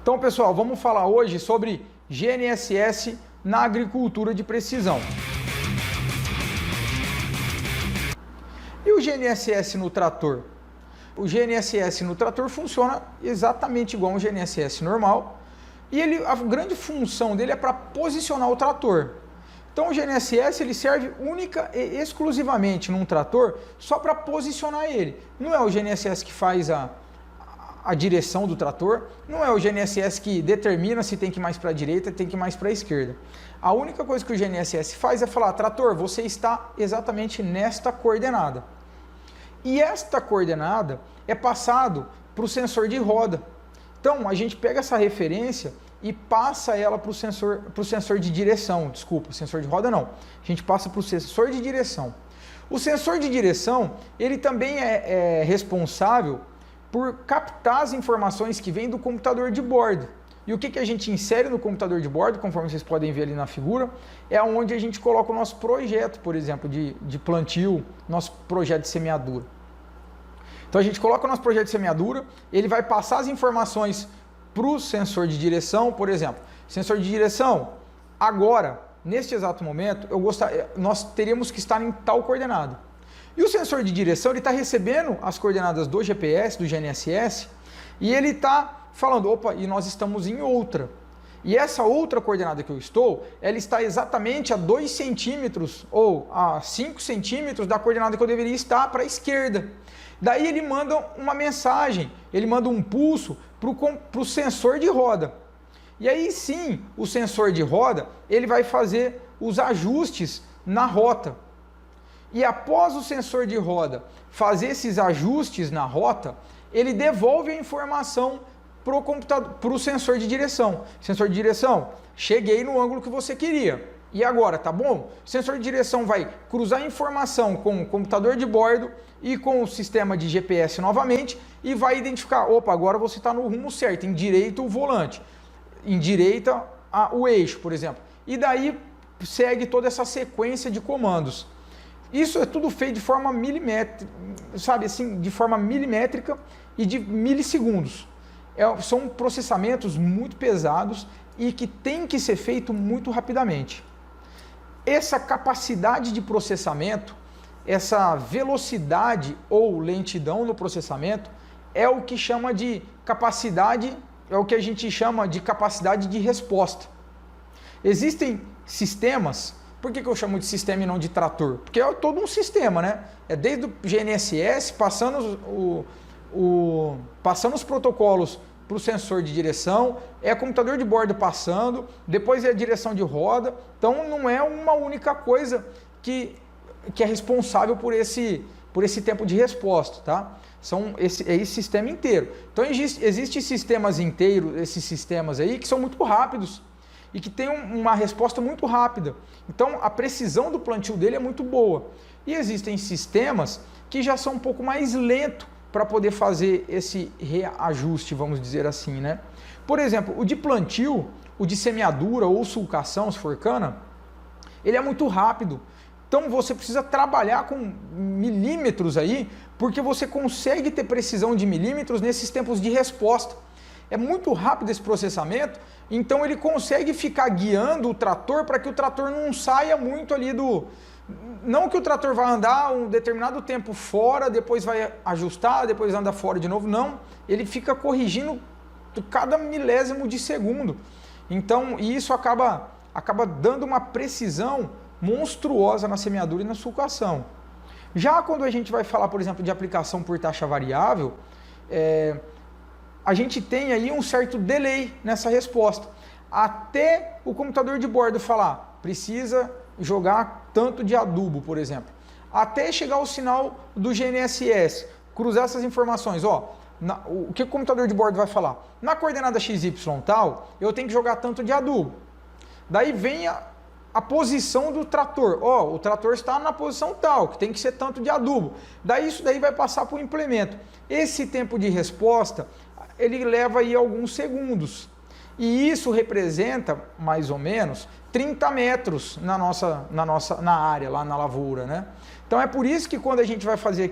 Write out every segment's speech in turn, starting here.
Então, pessoal, vamos falar hoje sobre GNSS na agricultura de precisão. E o GNSS no trator? O GNSS no trator funciona exatamente igual um GNSS normal e a grande função dele é para posicionar o trator. Então o GNSS ele serve única e exclusivamente num trator só para posicionar ele. Não é o GNSS que faz a direção do trator, não é o GNSS que determina se tem que ir mais para a direita, tem que ir mais para a esquerda. A única coisa que o GNSS faz é falar, trator, você está exatamente nesta coordenada. E esta coordenada é passado para o sensor de roda. Então a gente pega essa referência e passa ela para o sensor de direção, desculpa, sensor de roda não. A gente passa para o sensor de direção. O sensor de direção, ele também é responsável por captar as informações que vêm do computador de bordo. E o que a gente insere no computador de bordo, conforme vocês podem ver ali na figura, é onde a gente coloca o nosso projeto, por exemplo, de plantio, nosso projeto de semeadura. Então a gente coloca o nosso projeto de semeadura, ele vai passar as informações para o sensor de direção, por exemplo. Sensor de direção, agora, neste exato momento, nós teríamos que estar em tal coordenada. E o sensor de direção, ele está recebendo as coordenadas do GPS, do GNSS, e ele está falando, opa, e nós estamos em outra. E essa outra coordenada que eu estou, ela está exatamente a 2 centímetros ou a 5 centímetros da coordenada que eu deveria estar para a esquerda. Daí ele manda uma mensagem, ele manda um pulso para o sensor de roda. E aí sim, o sensor de roda, ele vai fazer os ajustes na rota. E após o sensor de roda fazer esses ajustes na rota, ele devolve a informação para o sensor de direção. Sensor de direção, cheguei no ângulo que você queria. E agora, tá bom? O sensor de direção vai cruzar a informação com o computador de bordo e com o sistema de GPS novamente e vai identificar, opa, agora você está no rumo certo, em direita o volante, em direita o eixo, por exemplo. E daí segue toda essa sequência de comandos. Isso é tudo feito de forma milimétrica, sabe assim, de forma milimétrica e de milissegundos. São processamentos muito pesados e que tem que ser feito muito rapidamente. Essa capacidade de processamento, essa velocidade ou lentidão no processamento é o que chama de capacidade, é o que a gente chama de capacidade de resposta. Existem sistemas. Por que eu chamo de sistema e não de trator? Porque é todo um sistema, né? É desde o GNSS, passando os protocolos para o sensor de direção, é computador de bordo passando, depois é a direção de roda. Então não é uma única coisa que é responsável por esse tempo de resposta, tá? É esse sistema inteiro. Então existem sistemas inteiros, esses sistemas aí, que são muito rápidos e que tem uma resposta muito rápida. Então a precisão do plantio dele é muito boa. E existem sistemas que já são um pouco mais lentos para poder fazer esse reajuste, vamos dizer assim, né? Por exemplo, o de plantio, o de semeadura ou sulcação, se for cana, ele é muito rápido. Então você precisa trabalhar com milímetros aí, porque você consegue ter precisão de milímetros nesses tempos de resposta. É muito rápido esse processamento, então ele consegue ficar guiando o trator para que o trator não saia muito ali do... Não que o trator vai andar um determinado tempo fora, depois vai ajustar, depois anda fora de novo, não. Ele fica corrigindo cada milésimo de segundo. Então, isso acaba dando uma precisão monstruosa na semeadura e na sulcação. Já quando a gente vai falar, por exemplo, de aplicação por taxa variável, a gente tem aí um certo delay nessa resposta. Até o computador de bordo falar, precisa jogar tanto de adubo, por exemplo. Até chegar o sinal do GNSS, cruzar essas informações. O que o computador de bordo vai falar? Na coordenada XY tal, eu tenho que jogar tanto de adubo. Daí vem a posição do trator. O trator está na posição tal, que tem que ser tanto de adubo. Daí isso daí vai passar para o implemento. Esse tempo de resposta, ele leva aí alguns segundos. E isso representa, mais ou menos, 30 metros na área, lá na lavoura, né? Então é por isso que quando a gente vai fazer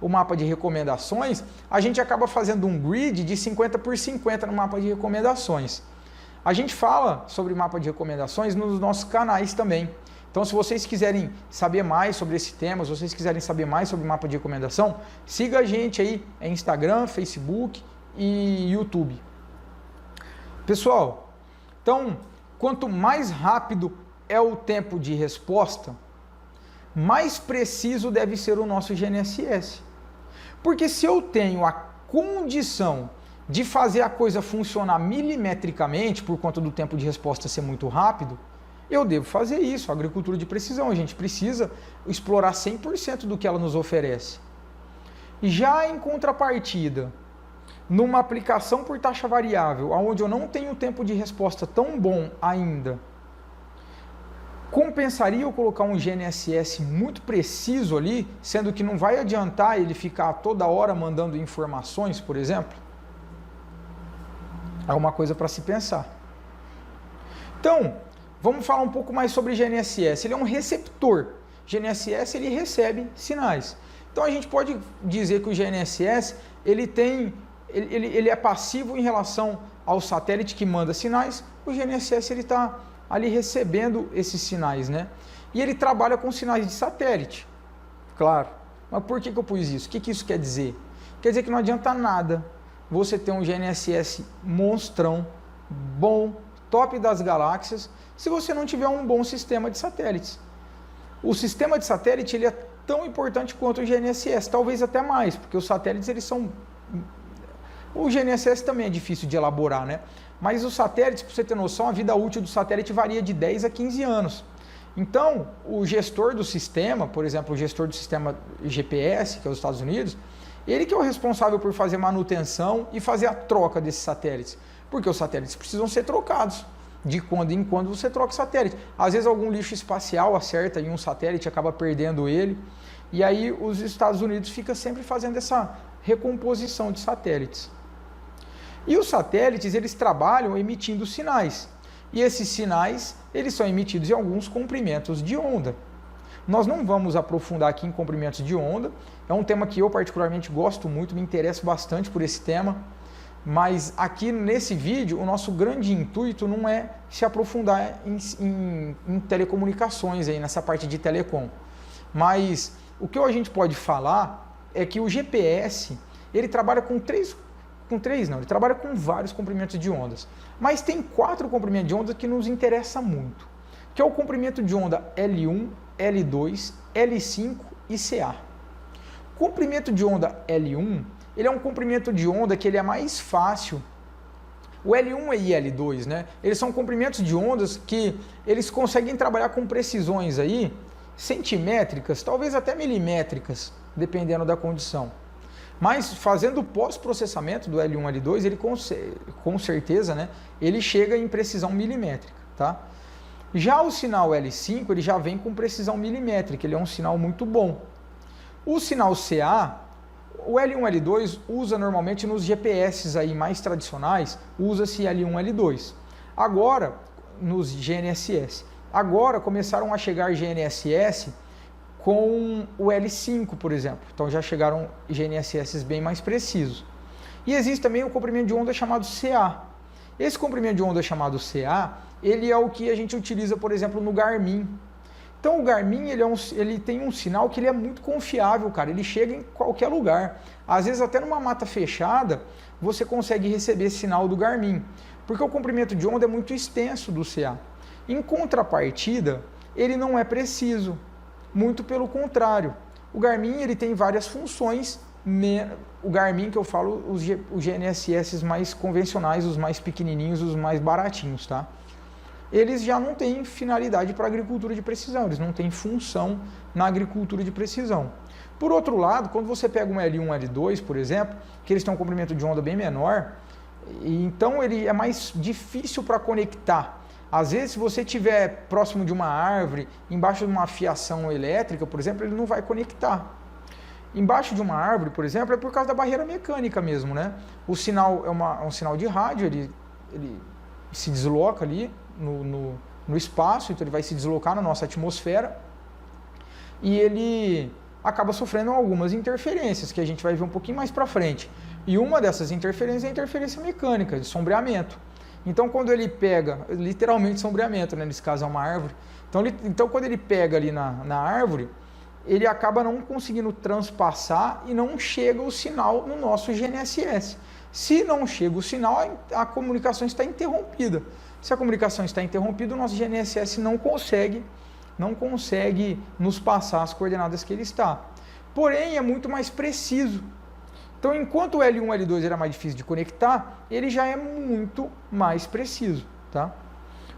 o mapa de recomendações, a gente acaba fazendo um grid de 50 por 50 no mapa de recomendações. A gente fala sobre mapa de recomendações nos nossos canais também. Então, se vocês quiserem saber mais sobre esse tema, se vocês quiserem saber mais sobre mapa de recomendação, siga a gente aí em Instagram, Facebook e YouTube. Pessoal, então, quanto mais rápido é o tempo de resposta, mais preciso deve ser o nosso GNSS. Porque se eu tenho a condição de fazer a coisa funcionar milimetricamente, por conta do tempo de resposta ser muito rápido, eu devo fazer isso. A agricultura de precisão, a gente precisa explorar 100% do que ela nos oferece. Já em contrapartida, numa aplicação por taxa variável, onde eu não tenho tempo de resposta tão bom ainda, compensaria eu colocar um GNSS muito preciso ali, sendo que não vai adiantar ele ficar toda hora mandando informações, por exemplo? É uma coisa para se pensar. Então, vamos falar um pouco mais sobre GNSS. Ele é um receptor. GNSS, ele recebe sinais. Então, a gente pode dizer que o GNSS ele é passivo em relação ao satélite que manda sinais. O GNSS está ali recebendo esses sinais, né? E ele trabalha com sinais de satélite, claro. Mas por que eu pus isso? O que isso quer dizer? Quer dizer que não adianta nada você ter um GNSS monstrão, bom, top das galáxias, se você não tiver um bom sistema de satélites. O sistema de satélite ele é tão importante quanto o GNSS, talvez até mais, porque os satélites eles são... O GNSS também é difícil de elaborar, né? Mas os satélites, para você ter noção, a vida útil do satélite varia de 10 a 15 anos. Então, o gestor do sistema, por exemplo, o gestor do sistema GPS, que é os Estados Unidos, ele que é o responsável por fazer manutenção e fazer a troca desses satélites. Porque os satélites precisam ser trocados. De quando em quando você troca o satélite. Às vezes algum lixo espacial acerta em um satélite e acaba perdendo ele. E aí os Estados Unidos ficam sempre fazendo essa recomposição de satélites. E os satélites, eles trabalham emitindo sinais. E esses sinais, eles são emitidos em alguns comprimentos de onda. Nós não vamos aprofundar aqui em comprimentos de onda. É um tema que eu particularmente gosto muito, me interesso bastante por esse tema. Mas aqui nesse vídeo, o nosso grande intuito não é se aprofundar em telecomunicações, aí, nessa parte de telecom. Mas o que a gente pode falar é que o GPS, ele trabalha ele trabalha com vários comprimentos de ondas. Mas tem 4 comprimentos de onda que nos interessa muito, que é o comprimento de onda L1, L2, L5 e CA. O comprimento de onda L1, ele é um comprimento de onda que ele é mais fácil. O L1 e L2, né? Eles são comprimentos de ondas que eles conseguem trabalhar com precisões aí centimétricas, talvez até milimétricas, dependendo da condição. Mas fazendo o pós-processamento do L1 e L2, ele com certeza, né, ele chega em precisão milimétrica, tá? Já o sinal L5, ele já vem com precisão milimétrica, ele é um sinal muito bom. O sinal CA, o L1 e L2 usa normalmente nos GPS aí mais tradicionais, usa-se L1 e L2. Agora, nos GNSS. Agora começaram a chegar GNSS com o L5, por exemplo. Então já chegaram GNSS bem mais precisos. E existe também um comprimento de onda chamado CA. Esse comprimento de onda chamado CA, ele é o que a gente utiliza, por exemplo, no Garmin. Então o Garmin, ele tem um sinal que ele é muito confiável, cara. Ele chega em qualquer lugar. Às vezes até numa mata fechada, você consegue receber esse sinal do Garmin. Porque o comprimento de onda é muito extenso do CA. Em contrapartida, ele não é preciso. Muito pelo contrário. O Garmin ele tem várias funções. O Garmin que eu falo, os GNSS mais convencionais, os mais pequenininhos, os mais baratinhos, tá? Eles já não têm finalidade para agricultura de precisão, eles não têm função na agricultura de precisão. Por outro lado, quando você pega um L1, L2, por exemplo, que eles têm um comprimento de onda bem menor, então ele é mais difícil para conectar. Às vezes, se você estiver próximo de uma árvore, embaixo de uma fiação elétrica, por exemplo, ele não vai conectar. Embaixo de uma árvore, por exemplo, é por causa da barreira mecânica mesmo, né? O sinal é um sinal de rádio, ele se desloca ali no espaço, então ele vai se deslocar na nossa atmosfera e ele acaba sofrendo algumas interferências que a gente vai ver um pouquinho mais para frente. E uma dessas interferências é a interferência mecânica, de sombreamento. Então quando ele pega, literalmente sombreamento, né? Nesse caso é uma árvore, então quando ele pega ali na árvore, ele acaba não conseguindo transpassar e não chega o sinal no nosso GNSS. Se não chega o sinal, a comunicação está interrompida. Se a comunicação está interrompida, o nosso GNSS não consegue nos passar as coordenadas que ele está. Porém, é muito mais preciso. Então, enquanto o L1 e L2 era mais difícil de conectar, ele já é muito mais preciso. Tá?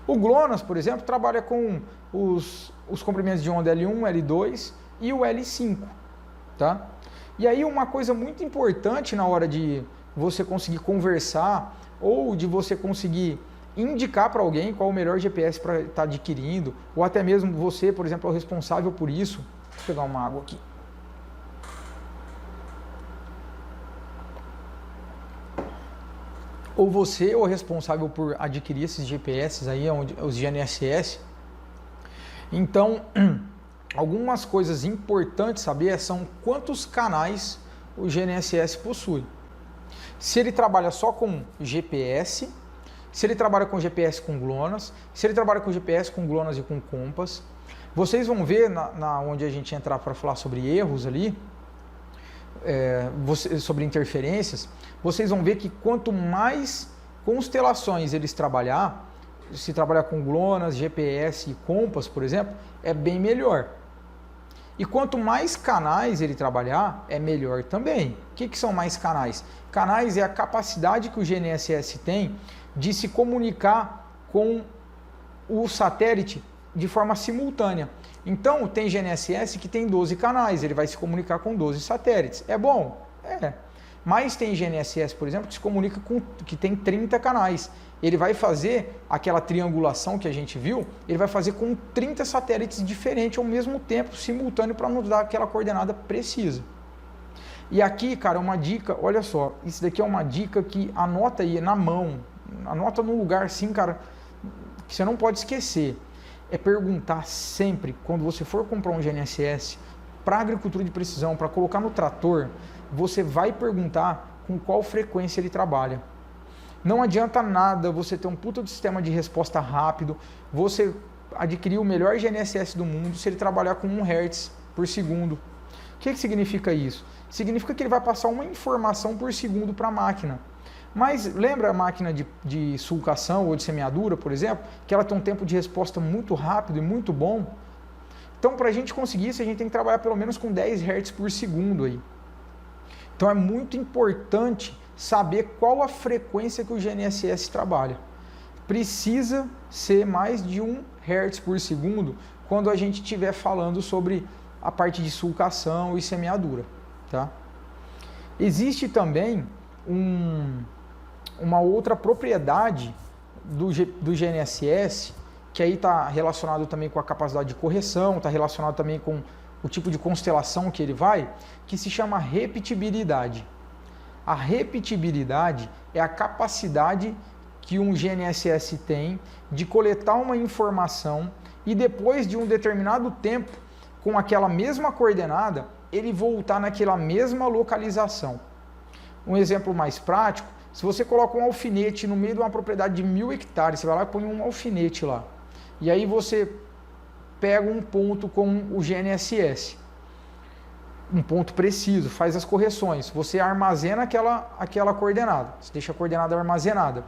O GLONASS, por exemplo, trabalha com os comprimentos de onda L1, L2 e o L5. Tá? E aí uma coisa muito importante na hora de você conseguir conversar ou de você conseguir indicar para alguém qual o melhor GPS para estar adquirindo, ou até mesmo você, por exemplo, é o responsável por isso. Vou pegar uma água aqui. Ou você é o responsável por adquirir esses GPS aí, os GNSS. Então, algumas coisas importantes saber são quantos canais o GNSS possui. Se ele trabalha só com GPS, se ele trabalha com GPS com GLONASS, se ele trabalha com GPS com GLONASS e com Compass. Vocês vão ver onde a gente entrar para falar sobre erros ali, sobre interferências, vocês vão ver que quanto mais constelações eles trabalhar, se trabalhar com GLONASS, GPS e Compass, por exemplo, é bem melhor. E quanto mais canais ele trabalhar, é melhor também. O que são mais canais? Canais é a capacidade que o GNSS tem de se comunicar com o satélite de forma simultânea. Então, tem GNSS que tem 12 canais, ele vai se comunicar com 12 satélites. É bom? É. Mas tem GNSS, por exemplo, que se comunica que tem 30 canais. Ele vai fazer aquela triangulação que a gente viu, ele vai fazer com 30 satélites diferentes ao mesmo tempo, simultâneo, para nos dar aquela coordenada precisa. E aqui, cara, uma dica, olha só, isso daqui é uma dica que anota aí na mão, anota num lugar assim, cara, que você não pode esquecer. É perguntar sempre, quando você for comprar um GNSS, para agricultura de precisão, para colocar no trator, você vai perguntar com qual frequência ele trabalha. Não adianta nada você ter um puta de sistema de resposta rápido, você adquirir o melhor GNSS do mundo se ele trabalhar com 1 Hz por segundo. O que significa isso? Significa que ele vai passar uma informação por segundo para a máquina. Mas lembra a máquina de sulcação ou de semeadura, por exemplo, que ela tem um tempo de resposta muito rápido e muito bom? Então, para a gente conseguir isso, a gente tem que trabalhar pelo menos com 10 Hz por segundo aí. Então, é muito importante saber qual a frequência que o GNSS trabalha. Precisa ser mais de 1 Hz por segundo quando a gente estiver falando sobre a parte de sulcação e semeadura. Tá? Existe também uma outra propriedade do GNSS, que aí está relacionado também com a capacidade de correção, está relacionado também com o tipo de constelação que ele vai, que se chama repetibilidade. A repetibilidade é a capacidade que um GNSS tem de coletar uma informação e depois de um determinado tempo, com aquela mesma coordenada, ele voltar naquela mesma localização. Um exemplo mais prático, se você coloca um alfinete no meio de uma propriedade de 1000 hectares, você vai lá e põe um alfinete lá. E aí você pega um ponto com o GNSS, um ponto preciso, faz as correções, você armazena aquela coordenada, você deixa a coordenada armazenada.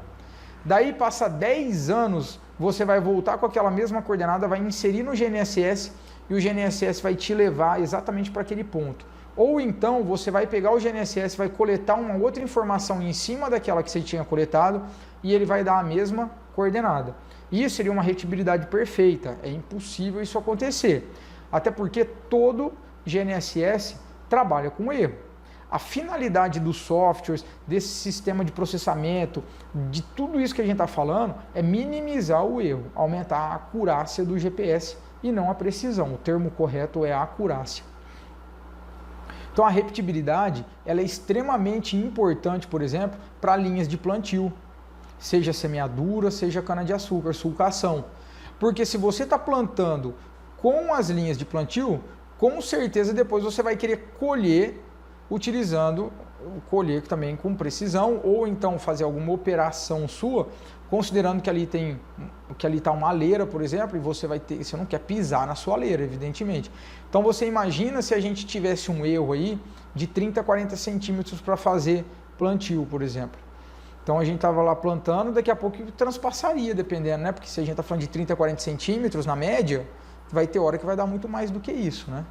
Daí passa 10 anos, você vai voltar com aquela mesma coordenada, vai inserir no GNSS e o GNSS vai te levar exatamente para aquele ponto. Ou então você vai pegar o GNSS, vai coletar uma outra informação em cima daquela que você tinha coletado e ele vai dar a mesma coordenada. Isso seria uma repetibilidade perfeita, é impossível isso acontecer. Até porque todo GNSS trabalha com erro. A finalidade dos softwares, desse sistema de processamento, de tudo isso que a gente está falando, é minimizar o erro, aumentar a acurácia do GPS e não a precisão. O termo correto é a acurácia. Então a repetibilidade ela é extremamente importante, por exemplo, para linhas de plantio. seja semeadura, seja cana-de-açúcar, sulcação. Porque se você está plantando com as linhas de plantio, com certeza depois você vai querer colher utilizando colher também com precisão, ou então fazer alguma operação sua, considerando que ali está uma leira, por exemplo, e você não quer pisar na sua leira, evidentemente. Então você imagina se a gente tivesse um erro aí de 30 a 40 centímetros para fazer plantio, por exemplo. Então a gente estava lá plantando, daqui a pouco transpassaria, dependendo, né? Porque se a gente está falando de 30 a 40 centímetros na média, vai ter hora que vai dar muito mais do que isso, né?